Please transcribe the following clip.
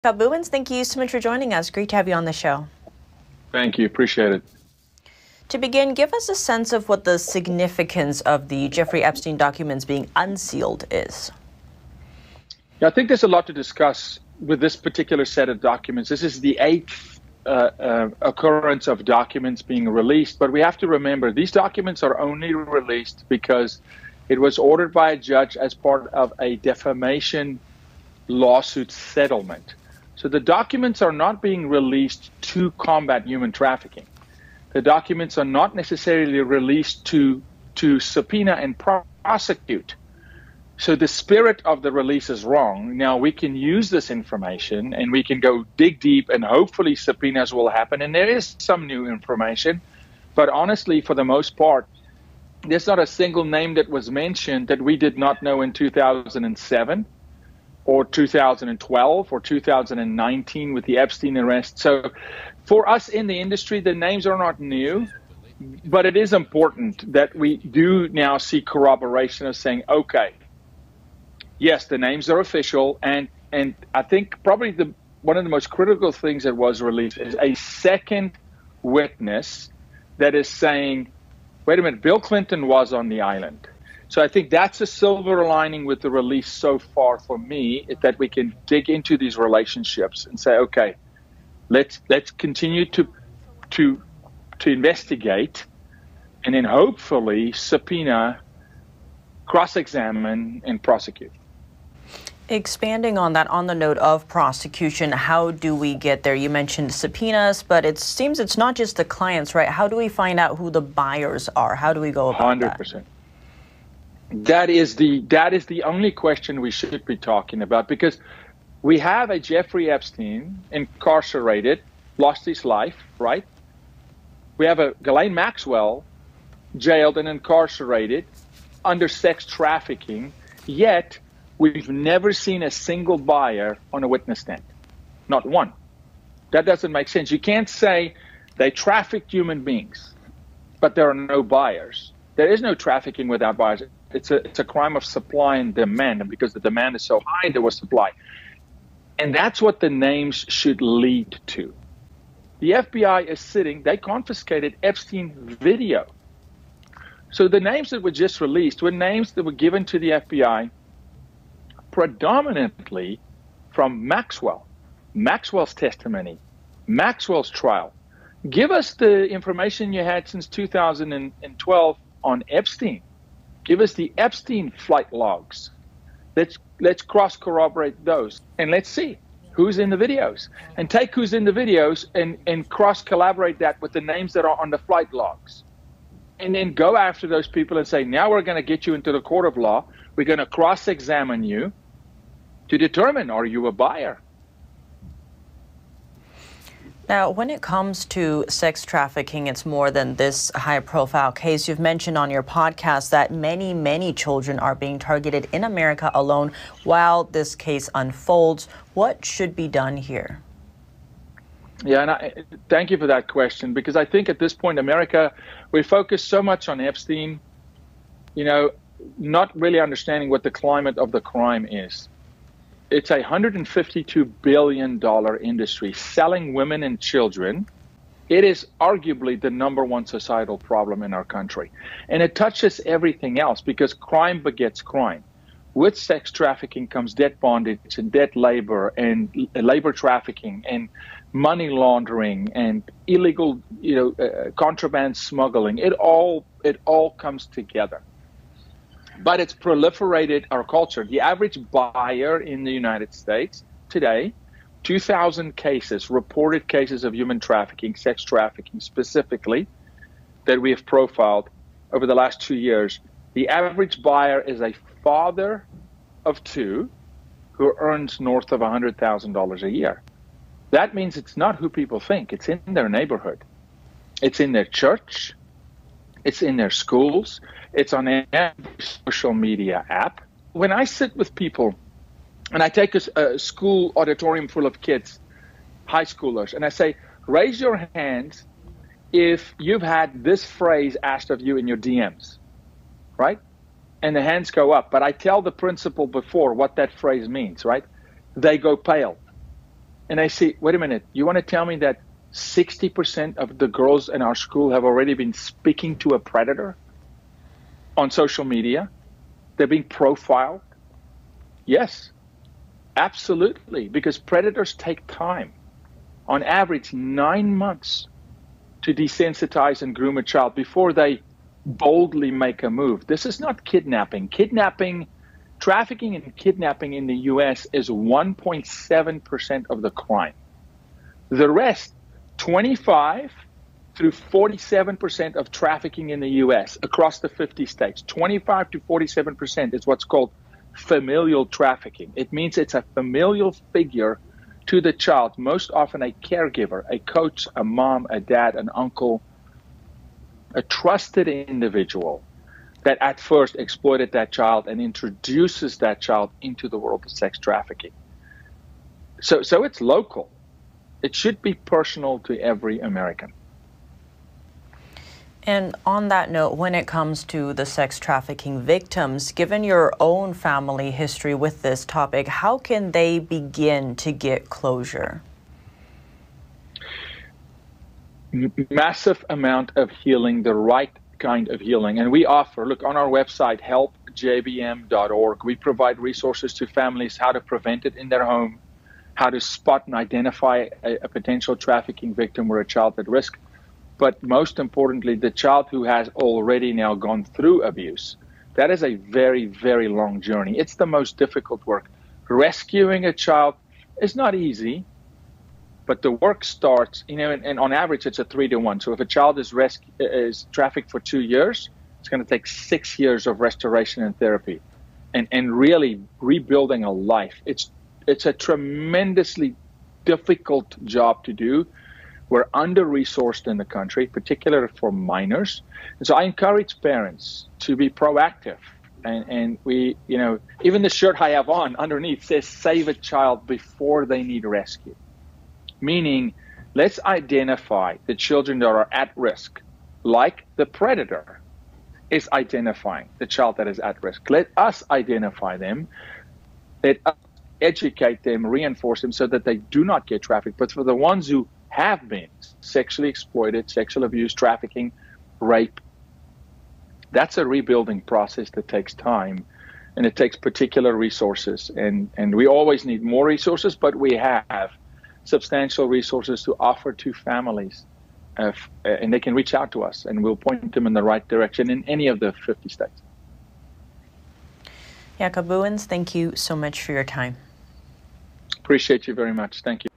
Jaco Booyens, thank you so much for joining us. Great to have you on the show. Thank you. Appreciate it. To begin, give us a sense of what the significance of the Jeffrey Epstein documents being unsealed is. Yeah, I think there's a lot to discuss with this particular set of documents. This is the eighth occurrence of documents being released, but we have to remember these documents are only released because it was ordered by a judge as part of a defamation lawsuit settlement. So the documents are not being released to combat human trafficking. The documents are not necessarily released to subpoena and prosecute. So the spirit of the release is wrong. Now we can use this information and we can go dig deep and hopefully subpoenas will happen. And there is some new information, but honestly, for the most part, there's not a single name that was mentioned that we did not know in 2007. Or 2012 or 2019 with the Epstein arrest. So for us in the industry, the names are not new, but it is important that we do now see corroboration of saying, okay, yes, the names are official. And I think probably one of the most critical things that was released is a second witness that is saying, wait a minute, Bill Clinton was on the island. So I think that's a silver lining with the release so far for me, is that we can dig into these relationships and say, okay, let's continue to investigate, and then hopefully subpoena, cross-examine, and prosecute. Expanding on that, on the note of prosecution, how do we get there? You mentioned subpoenas, but it seems it's not just the clients, right? How do we find out who the buyers are? How do we go about 100%. that? That is the only question we should be talking about, because we have a Jeffrey Epstein incarcerated, lost his life, right? We have a Ghislaine Maxwell jailed and incarcerated under sex trafficking, yet we've never seen a single buyer on a witness stand. Not one. That doesn't make sense. You can't say they trafficked human beings, but there are no buyers. There is no trafficking without buyers. It's a crime of supply and demand, and because the demand is so high, there was supply. And that's what the names should lead to. The FBI is sitting, they confiscated Epstein video. So the names that were just released were names that were given to the FBI predominantly from Maxwell's testimony, Maxwell's trial. Give us the information you had since 2012 on Epstein. Give us the Epstein flight logs. Let's cross-corroborate those, and let's see who's in the videos. And take who's in the videos and cross-collaborate that with the names that are on the flight logs. And then go after those people and say, now we're going to get you into the court of law. We're going to cross-examine you to determine, are you a buyer? Now, when it comes to sex trafficking, it's more than this high-profile case. You've mentioned on your podcast that many, many children are being targeted in America alone while this case unfolds. What should be done here? Yeah, and thank you for that question, because I think at this point, America, we focus so much on Epstein, not really understanding what the climate of the crime is. It's a $152 billion industry selling women and children. It is arguably the #1 societal problem in our country. And it touches everything else, because crime begets crime. With sex trafficking comes debt bondage and debt labor and labor trafficking and money laundering and illegal, contraband smuggling. It all comes together. But it's proliferated our culture. The average buyer in the United States today, 2,000 cases, reported cases of human trafficking, sex trafficking specifically, that we have profiled over the last 2 years. The average buyer is a father of 2 who earns north of $100,000 a year. That means it's not who people think. It's in their neighborhood. It's in their church. It's in their schools. It's on every social media app. When I sit with people and I take a school auditorium full of kids, high schoolers, and I say, raise your hands if you've had this phrase asked of you in your DMs, right? And the hands go up. But I tell the principal before what that phrase means, right? They go pale. and I say, wait a minute, you want to tell me that 60% of the girls in our school have already been speaking to a predator on social media? They're being profiled? Yes, absolutely, because predators take time. On average, 9 months to desensitize and groom a child before they boldly make a move. This is not kidnapping. Trafficking and kidnapping in the US is 1.7% of the crime. The rest, 25 through 47% of trafficking in the US across the 50 states, 25 to 47% is what's called familial trafficking. It means it's a familial figure to the child, most often a caregiver, a coach, a mom, a dad, an uncle, a trusted individual that at first exploited that child and introduces that child into the world of sex trafficking. So it's local. It should be personal to every American. And on that note, when it comes to the sex trafficking victims, given your own family history with this topic, how can they begin to get closure? Massive amount of healing, the right kind of healing. And we offer, look, on our website, helpjbm.org, we provide resources to families how to prevent it in their home, how to spot and identify a potential trafficking victim or a child at risk. But most importantly, the child who has already now gone through abuse. That is a very, very long journey. It's the most difficult work. Rescuing a child is not easy, but the work starts, and on average, it's a 3-to-1. So if a child is trafficked for 2 years, it's going to take 6 years of restoration and therapy and really rebuilding a life. It's a tremendously difficult job to do. We're under-resourced in the country, particularly for minors. And so I encourage parents to be proactive. And we, even the shirt I have on underneath says, save a child before they need rescue. Meaning, let's identify the children that are at risk, like the predator is identifying the child that is at risk. Let us identify them. Let us educate them, reinforce them so that they do not get trafficked. But for the ones who have been sexually exploited, sexual abuse, trafficking, rape, that's a rebuilding process that takes time, and it takes particular resources. And we always need more resources, but we have substantial resources to offer to families. And they can reach out to us, and we'll point them in the right direction in any of the 50 states. Jaco Booyens, thank you so much for your time. Appreciate you very much. Thank you.